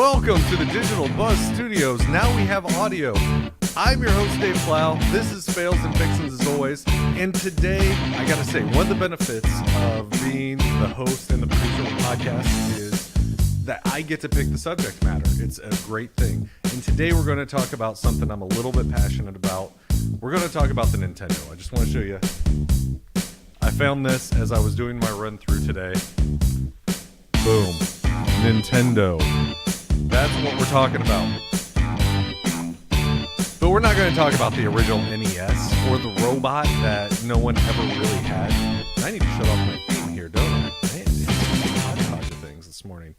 Welcome to the Digital Buzz Studios. Now we have audio. I'm your host, Dave Plough. This is Fails and Fixins as always. And today, I gotta say, one of the benefits of being the host and the producer of the podcast is that I get to pick the subject matter. It's a great thing. And today we're going to talk about something I'm a little bit passionate about. We're going to talk about the Nintendo. I just want to show you. I found this as I was doing my run through today. Boom. Nintendo. That's what we're talking about. But we're not going to talk about the original NES or the robot that no one ever really had. I need to shut off my theme here, don't I? Man, it's a hodgepodge of things this morning.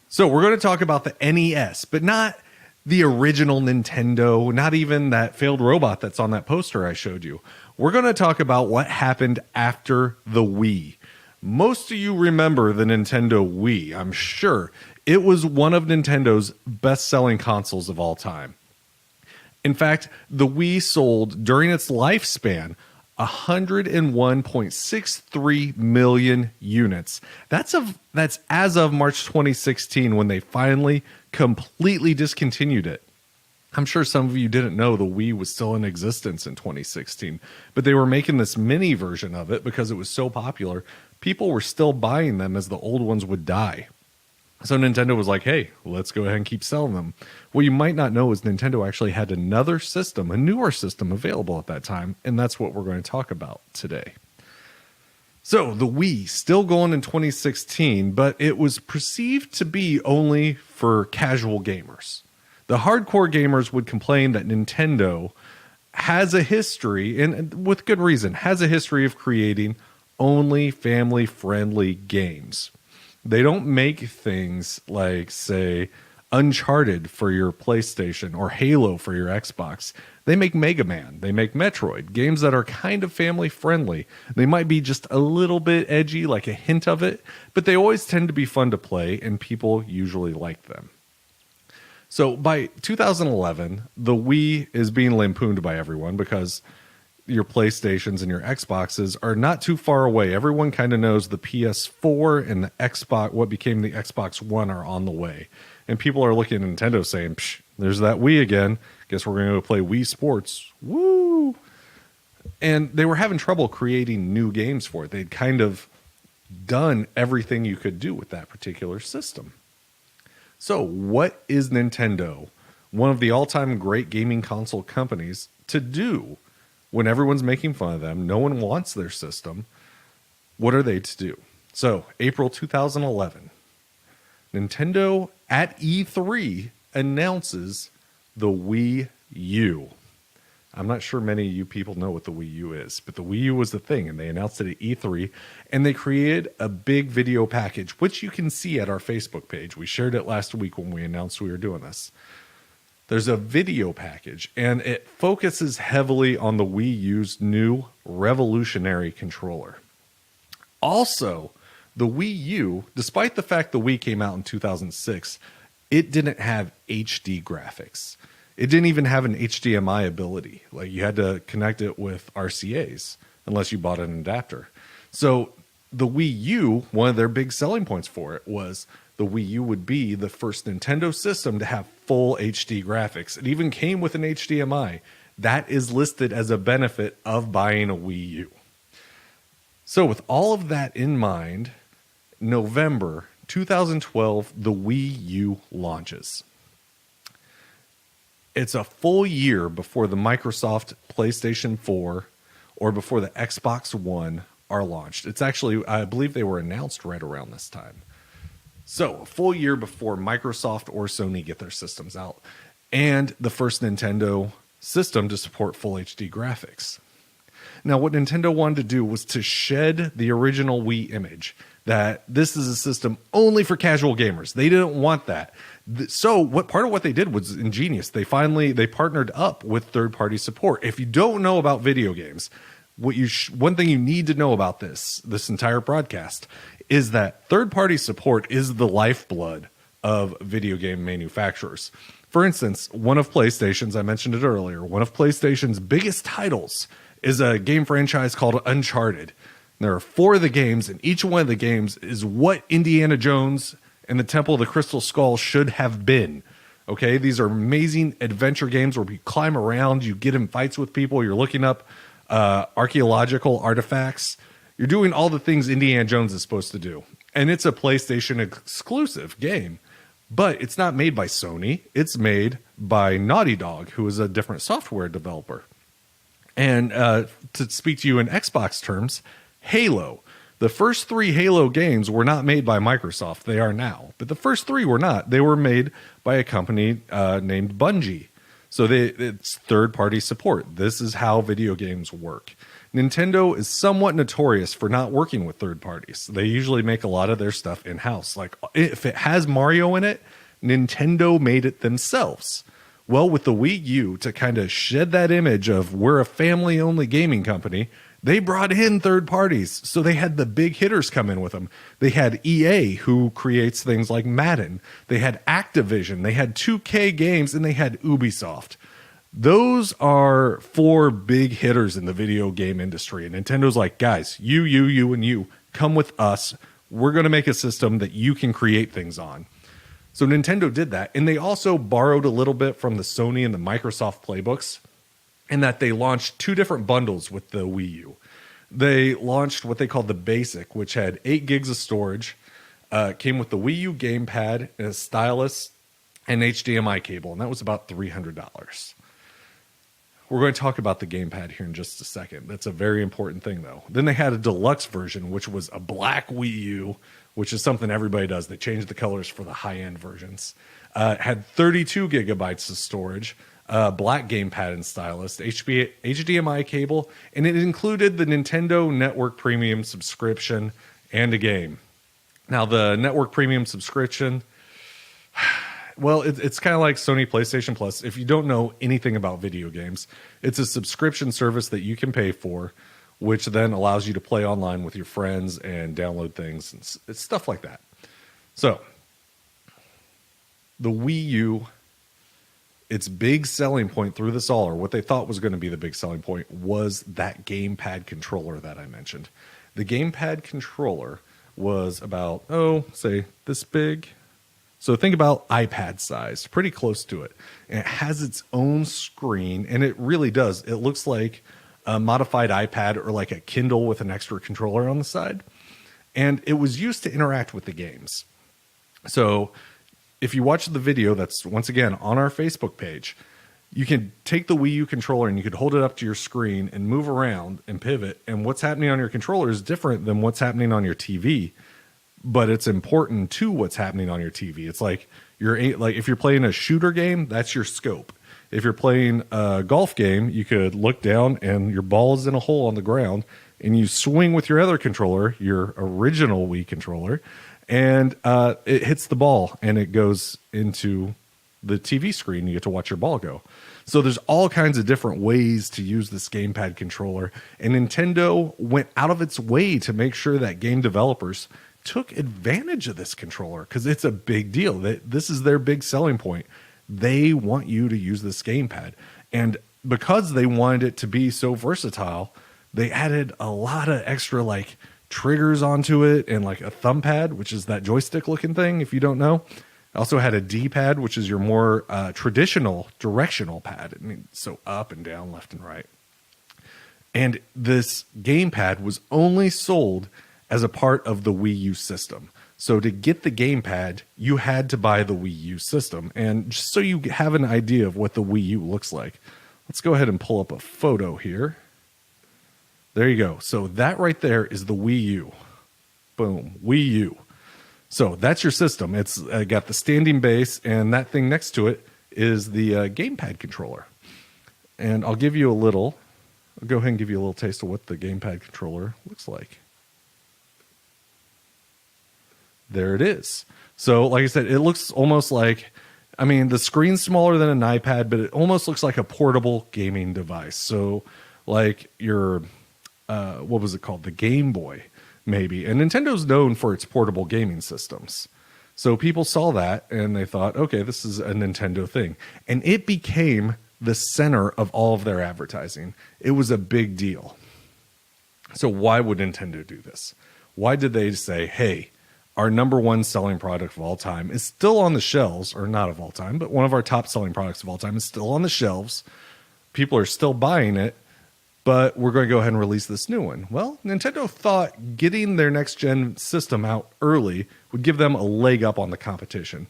So we're going to talk about the NES, but not the original Nintendo, not even that failed robot that's on that poster I showed you. We're going to talk about what happened after the Wii. Most of you remember the Nintendo Wii, I'm sure. It was one of Nintendo's best-selling consoles of all time. In fact, the Wii sold, during its lifespan, 101.63 million units. That's as of March 2016 when they finally completely discontinued it. I'm sure some of you didn't know the Wii was still in existence in 2016, but they were making this mini version of it because it was so popular. People were still buying them as the old ones would die. So Nintendo was like, hey, let's go ahead and keep selling them. What you might not know is Nintendo actually had another system, a newer system available at that time, and that's what we're going to talk about today. So the Wii, still going in 2016, but it was perceived to be only for casual gamers. The hardcore gamers would complain that Nintendo has a history, and with good reason, has a history of creating only family-friendly games. They don't make things like, say, Uncharted for your PlayStation or Halo for your Xbox. They make Mega Man. They make Metroid. Games that are kind of family-friendly. They might be just a little bit edgy, like a hint of it, but they always tend to be fun to play, and people usually like them. So by 2011, the Wii is being lampooned by everyone because your PlayStations and your Xboxes are not too far away. Everyone kind of knows the PS4 and the Xbox, what became the Xbox One, are on the way. And people are looking at Nintendo saying, psh, there's that Wii again. Guess we're going to go play Wii Sports. Woo! And they were having trouble creating new games for it. They'd kind of done everything you could do with that particular system. So what is Nintendo, one of the all-time great gaming console companies, to do when everyone's making fun of them? No one wants their system. What are they to do? So, April 2011, Nintendo at E3 announces the Wii U. I'm not sure many of you people know what the Wii U is, but the Wii U was the thing, and they announced it at E3, and they created a big video package, which you can see at our Facebook page. We shared it last week when we announced we were doing this. There's a video package, and it focuses heavily on the Wii U's new revolutionary controller. Also, the Wii U, despite the fact the Wii came out in 2006, it didn't have HD graphics. It didn't even have an HDMI ability. Like, you had to connect it with RCAs unless you bought an adapter. So the Wii U, one of their big selling points for it was the Wii U would be the first Nintendo system to have full HD graphics. It even came with an HDMI. That is listed as a benefit of buying a Wii U. So with all of that in mind, November 2012, the Wii U launches. It's a full year before the Microsoft PlayStation 4 or before the Xbox One are launched. It's actually, I believe they were announced right around this time. So, a full year before Microsoft or Sony get their systems out, and the first Nintendo system to support full HD graphics. Now, what Nintendo wanted to do was to shed the original Wii image, that this is a system only for casual gamers. They didn't want that. So, part of what they did was ingenious. They partnered up with third-party support. If you don't know about video games, one thing you need to know about this entire broadcast is that third-party support is the lifeblood of video game manufacturers. For instance, one of PlayStation's, I mentioned it earlier, one of PlayStation's biggest titles is a game franchise called Uncharted. There are 4 of the games, and each one of the games is what Indiana Jones and the Temple of the Crystal Skull should have been. Okay, these are amazing adventure games where you climb around, you get in fights with people, you're looking up archaeological artifacts. You're doing all the things Indiana Jones is supposed to do. And it's a PlayStation exclusive game. But it's not made by Sony. It's made by Naughty Dog, who is a different software developer. And to speak to you in Xbox terms, Halo. The first 3 Halo games were not made by Microsoft. They are now. But the first 3 were not. They were made by a company named Bungie. So it's third-party support. This is how video games work. Nintendo is somewhat notorious for not working with third parties. They usually make a lot of their stuff in-house. Like, if it has Mario in it, Nintendo made it themselves. Well, with the Wii U, to kind of shed that image of we're a family-only gaming company, they brought in third parties. So they had the big hitters come in with them. They had EA, who creates things like Madden. They had Activision. They had 2K Games, and they had Ubisoft. Those are 4 big hitters in the video game industry. And Nintendo's like, guys, you, and you, come with us. We're going to make a system that you can create things on. So Nintendo did that. And they also borrowed a little bit from the Sony and the Microsoft playbooks in that they launched 2 different bundles with the Wii U. They launched what they called the Basic, which had 8 gigs of storage, came with the Wii U gamepad, and a stylus, and HDMI cable. And that was about $300. We're going to talk about the gamepad here in just a second. That's a very important thing, though. Then they had a deluxe version, which was a black Wii U, which is something everybody does. They changed the colors for the high-end versions. It had 32 gigabytes of storage, black gamepad and stylus, HDMI cable, and it included the Nintendo Network Premium subscription and a game. Now, the Network Premium subscription... Well, it's kind of like Sony PlayStation Plus. If you don't know anything about video games, it's a subscription service that you can pay for, which then allows you to play online with your friends and download things. It's stuff like that. So, the Wii U, its big selling point through this all, or what they thought was going to be the big selling point, was that gamepad controller that I mentioned. The gamepad controller was about, say this big. So think about iPad size, pretty close to it. And it has its own screen, and it really does. It looks like a modified iPad or like a Kindle with an extra controller on the side. And it was used to interact with the games. So if you watch the video that's, once again, on our Facebook page, you can take the Wii U controller and you could hold it up to your screen and move around and pivot. And what's happening on your controller is different than what's happening on your TV. But it's important to what's happening on your TV. It's like if you're playing a shooter game, that's your scope. If you're playing a golf game, you could look down and your ball is in a hole on the ground, and you swing with your other controller, your original Wii controller, and it hits the ball and it goes into the TV screen. You get to watch your ball go. So there's all kinds of different ways to use this gamepad controller, and Nintendo went out of its way to make sure that game developers took advantage of this controller because it's a big deal. This is their big selling point. They want you to use this gamepad. And because they wanted it to be so versatile, they added a lot of extra like triggers onto it and like a thumb pad, which is that joystick looking thing, if you don't know. Also had a D-pad, which is your more traditional directional pad. I mean, so up and down, left and right. And this gamepad was only sold as a part of the Wii U system. So to get the gamepad, you had to buy the Wii U system. And just so you have an idea of what the Wii U looks like, let's go ahead and pull up a photo here. There you go. So that right there is the Wii U. Boom, Wii U. So that's your system. It's got the standing base, and that thing next to it is the gamepad controller. And I'll go ahead and give you a little taste of what the gamepad controller looks like. There it is. So like I said, it looks almost like, the screen's smaller than an iPad, but it almost looks like a portable gaming device. So like your, what was it called? The Game Boy, maybe. And Nintendo's known for its portable gaming systems. So people saw that and they thought, okay, this is a Nintendo thing. And it became the center of all of their advertising. It was a big deal. So why would Nintendo do this? Why did they say, hey, our number one selling product of all time is still on the shelves, or not of all time, but one of our top selling products of all time is still on the shelves. People are still buying it, but we're going to go ahead and release this new one. Well, Nintendo thought getting their next gen system out early would give them a leg up on the competition.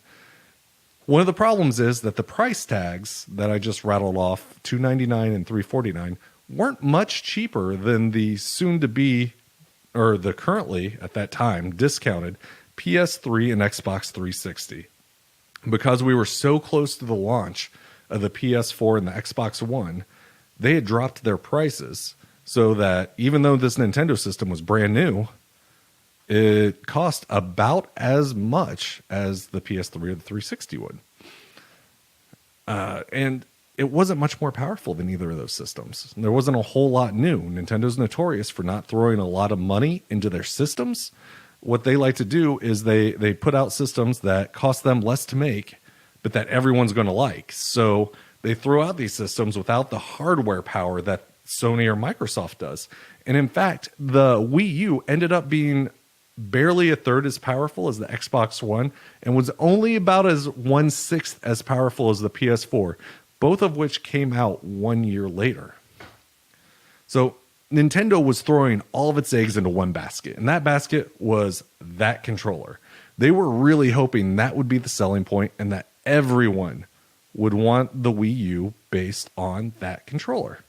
One of the problems is that the price tags that I just rattled off, $299 and $349, weren't much cheaper than the soon to be, or the currently at that time discounted PS3 and Xbox 360. Because we were so close to the launch of the PS4 and the Xbox One, they had dropped their prices so that even though this Nintendo system was brand new, it cost about as much as the PS3 or the 360 would. And it wasn't much more powerful than either of those systems. There wasn't a whole lot new. Nintendo's notorious for not throwing a lot of money into their systems. What they like to do is they put out systems that cost them less to make, but that everyone's going to like. So they throw out these systems without the hardware power that Sony or Microsoft does. And in fact, the Wii U ended up being barely a third as powerful as the Xbox One and was only about as 1/6 as powerful as the PS4, both of which came out 1 year later. So Nintendo was throwing all of its eggs into one basket, and that basket was that controller. They were really hoping that would be the selling point and that everyone would want the Wii U based on that controller.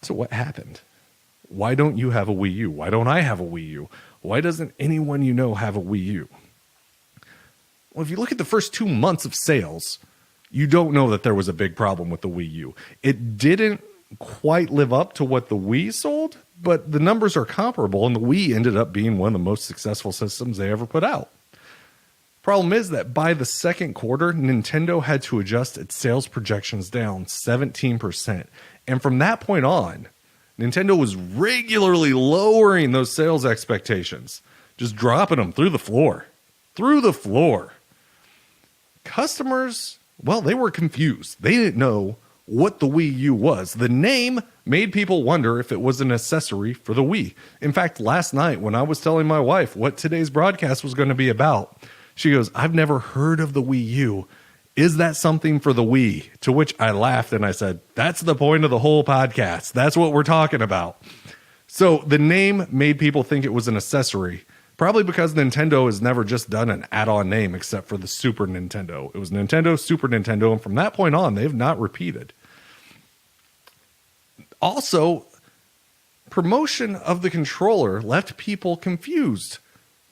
So what happened? Why don't you have a Wii U? Why don't I have a Wii U? Why doesn't anyone you know have a Wii U? Well, if you look at the first 2 months of sales, you don't know that there was a big problem with the Wii U. It didn't quite live up to what the Wii sold, but the numbers are comparable, and the Wii ended up being one of the most successful systems they ever put out. Problem is that by the second quarter, Nintendo had to adjust its sales projections down 17%. And from that point on, Nintendo was regularly lowering those sales expectations, just dropping them through the floor. Through the floor. Customers, well, they were confused. They didn't know what the Wii U was. The name made people wonder if it was an accessory for the Wii. In fact, last night when I was telling my wife what today's broadcast was going to be about, she goes, "I've never heard of the Wii U. Is that something for the Wii?" To which I laughed and I said, "That's the point of the whole podcast. That's what we're talking about." So the name made people think it was an accessory, probably because Nintendo has never just done an add-on name except for the Super Nintendo. It was Nintendo, Super Nintendo, and from that point on, they've not repeated. Also, promotion of the controller left people confused.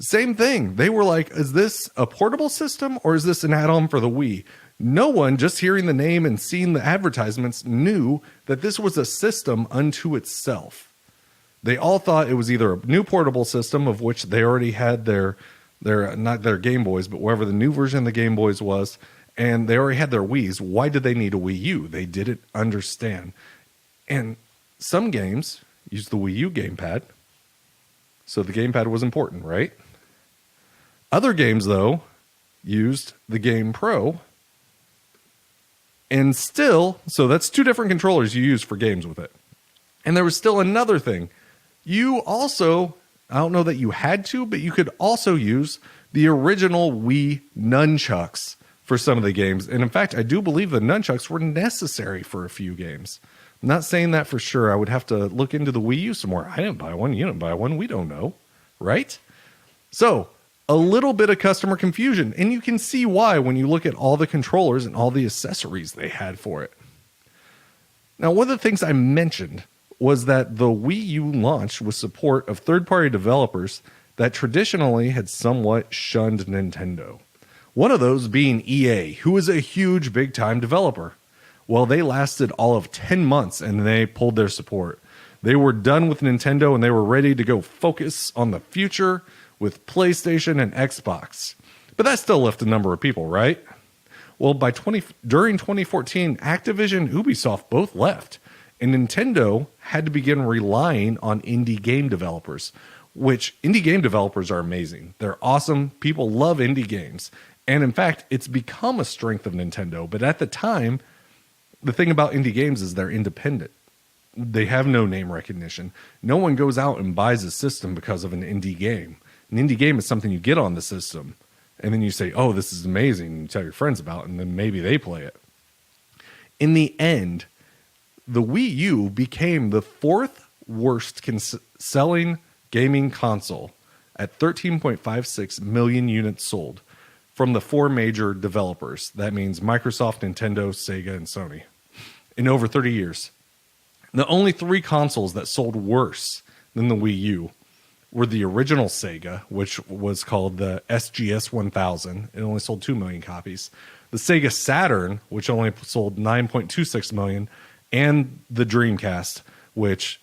Same thing. They were like, is this a portable system or is this an add-on for the Wii? No one, just hearing the name and seeing the advertisements, knew that this was a system unto itself. They all thought it was either a new portable system, of which they already had their not their Game Boys, but whatever the new version of the Game Boys was, and they already had their Wiis. Why did they need a Wii U? They didn't understand. And some games used the Wii U gamepad, so the gamepad was important, right? Other games, though, used the Game Pro, and still, so that's two different controllers you use for games with it. And there was still another thing. You also, I don't know that you had to, but you could also use the original Wii nunchucks for some of the games. And in fact, I do believe the nunchucks were necessary for a few games. I'm not saying that for sure. I would have to look into the Wii U some more. I didn't buy one. You didn't buy one. We don't know. Right? So, a little bit of customer confusion. And you can see why when you look at all the controllers and all the accessories they had for it. Now, one of the things I mentioned was that the Wii U launched with support of third-party developers that traditionally had somewhat shunned Nintendo. One of those being EA, who is a huge big-time developer. Well, they lasted all of 10 months and they pulled their support. They were done with Nintendo and they were ready to go focus on the future with PlayStation and Xbox. But that still left a number of people, right? Well, during 2014, Activision and Ubisoft both left. And Nintendo had to begin relying on indie game developers, which indie game developers are amazing. They're awesome. People love indie games. And in fact, it's become a strength of Nintendo. But at the time, the thing about indie games is they're independent. They have no name recognition. No one goes out and buys a system because of an indie game. An indie game is something you get on the system, and then you say, oh, this is amazing, and you tell your friends about it, and then maybe they play it. In the end, the Wii U became the fourth worst selling gaming console at 13.56 million units sold from the four major developers. That means Microsoft, Nintendo, Sega, and Sony. In over 30 years. The only three consoles that sold worse than the Wii U were the original Sega, which was called the SGS 1000. It only sold 2 million copies. The Sega Saturn, which only sold 9.26 million, and the Dreamcast, which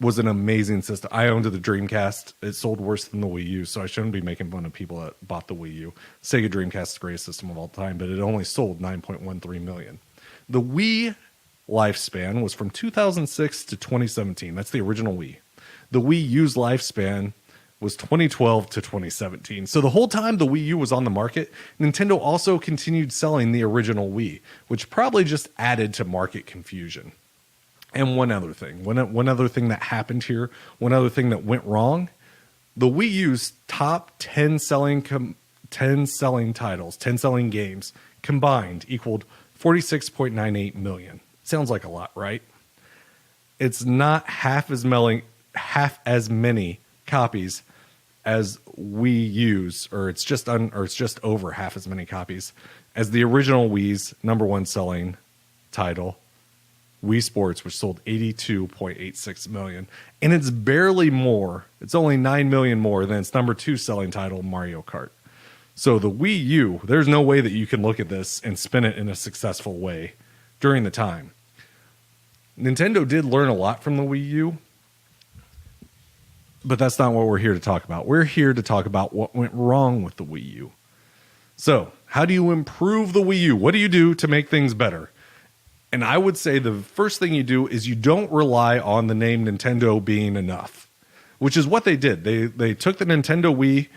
was an amazing system. I owned the Dreamcast. It sold worse than the Wii U, so I shouldn't be making fun of people that bought the Wii U. Sega Dreamcast is the greatest system of all time, but it only sold 9.13 million. The Wii lifespan was from 2006 to 2017. That's the original Wii. The Wii U's lifespan was 2012 to 2017. So the whole time the Wii U was on the market, Nintendo also continued selling the original Wii, which probably just added to market confusion. And one other thing that happened here, one other thing that went wrong, the Wii U's top 10 selling titles, 10 selling games combined equaled 46.98 million. Sounds like a lot, right? It's not half as many copies as Wii U's, or it's just over half as many copies as the original Wii's number one selling title, Wii Sports, which sold 82.86 million. And it's barely more. It's only 9 million more than its number two selling title, Mario Kart. So the Wii U, there's no way that you can look at this and spin it in a successful way during the time. Nintendo did learn a lot from the Wii U, but that's not what we're here to talk about. We're here to talk about what went wrong with the Wii U. So, how do you improve the Wii U? What do you do to make things better? And I would say the first thing you do is you don't rely on the name Nintendo being enough, which is what they did. They took the Nintendo Wii,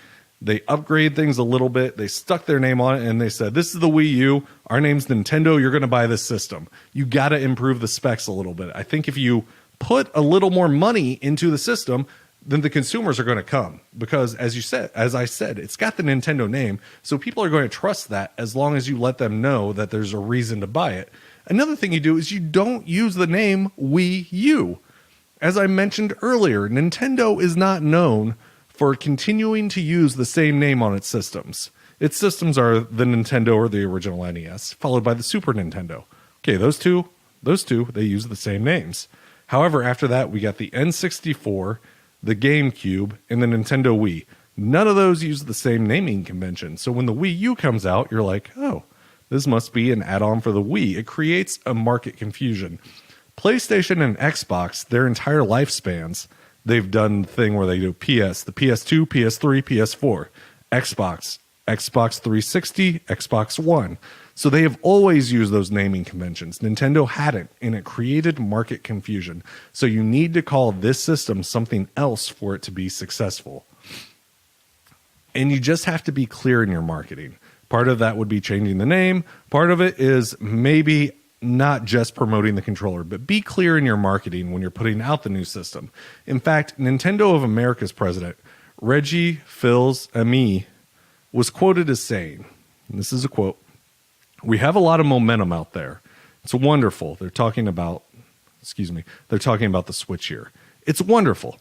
they upgraded things a little bit, they stuck their name on it, and they said, this is the Wii U, our name's Nintendo, you're going to buy this system. You got to improve the specs a little bit. I think if you put a little more money into the system, then the consumers are going to come, because as I said, it's got the Nintendo name, so people are going to trust that as long as you let them know that there's a reason to buy it. Another thing you do is you don't use the name Wii U. As I mentioned earlier, Nintendo is not known for continuing to use the same name on its systems. Its systems are the Nintendo or the original NES, followed by the Super Nintendo. Okay, those two, they use the same names. However, after that, we got the N64, the GameCube, and the Nintendo Wii. None of those use the same naming convention. So when the Wii U comes out, you're like, oh, this must be an add-on for the Wii. It creates a market confusion. PlayStation and Xbox, their entire lifespans, they've done the thing where they do PS, the PS2, PS3, PS4, Xbox, Xbox 360, Xbox One. So they have always used those naming conventions. Nintendo hadn't, and it created market confusion. So you need to call this system something else for it to be successful. And you just have to be clear in your marketing. Part of that would be changing the name. Part of it is maybe not just promoting the controller, but be clear in your marketing when you're putting out the new system. In fact, Nintendo of America's president, Reggie Fils-Aimé, was quoted as saying, and this is a quote, "We have a lot of momentum out there. It's wonderful." They're talking about the Switch here. It's wonderful.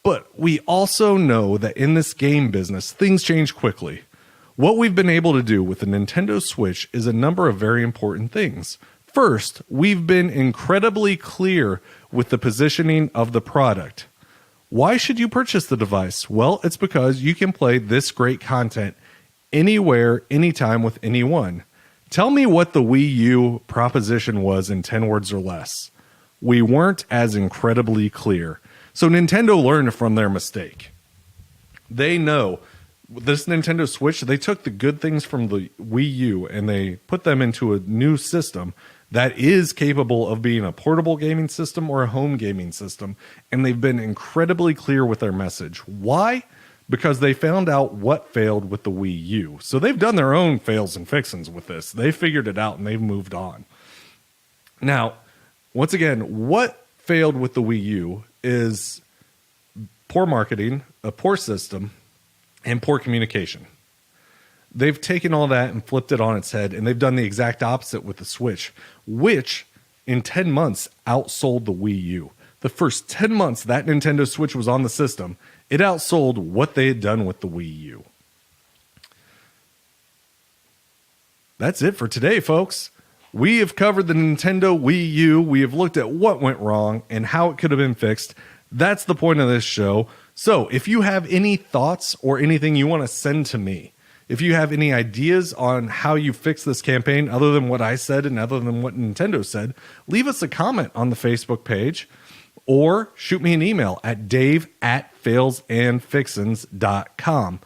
But we also know that in this game business, things change quickly. What we've been able to do with the Nintendo Switch is a number of very important things. First, we've been incredibly clear with the positioning of the product. Why should you purchase the device? Well, it's because you can play this great content anywhere, anytime with anyone. Tell me what the Wii U proposition was in 10 words or less. We weren't as incredibly clear. So Nintendo learned from their mistake. They know this Nintendo Switch, they took the good things from the Wii U and they put them into a new system that is capable of being a portable gaming system or a home gaming system. And they've been incredibly clear with their message. Why? Because they found out what failed with the Wii U. So they've done their own fails and fixins with this. They figured it out and they've moved on. Now, once again, what failed with the Wii U is poor marketing, a poor system, and poor communication. They've taken all that and flipped it on its head, and they've done the exact opposite with the Switch, which in 10 months outsold the Wii U. The first 10 months that Nintendo Switch was on the system, it outsold what they had done with the Wii U. That's it for today, folks. We have covered the Nintendo Wii U. We have looked at what went wrong and how it could have been fixed. That's the point of this show. So if you have any thoughts or anything you want to send to me, if you have any ideas on how you fix this campaign other than what I said and other than what Nintendo said, leave us a comment on the Facebook page or shoot me an email at dave@failsandfixins.com.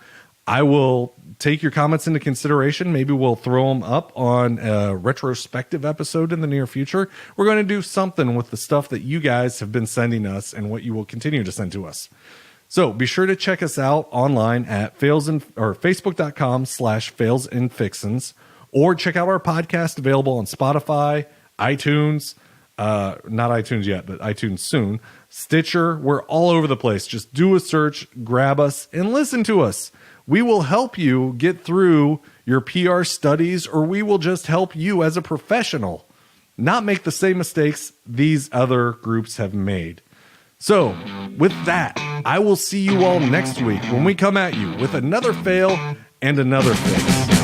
I will take your comments into consideration. Maybe we'll throw them up on a retrospective episode in the near future. We're going to do something with the stuff that you guys have been sending us and what you will continue to send to us. So be sure to check us out online at facebook.com/failsandfixins, or check out our podcast available on Spotify, iTunes, not iTunes yet, but iTunes soon, Stitcher. We're all over the place. Just do a search, grab us, and listen to us. We will help you get through your PR studies, or we will just help you as a professional not make the same mistakes these other groups have made. So with that, I will see you all next week when we come at you with another fail and another fix.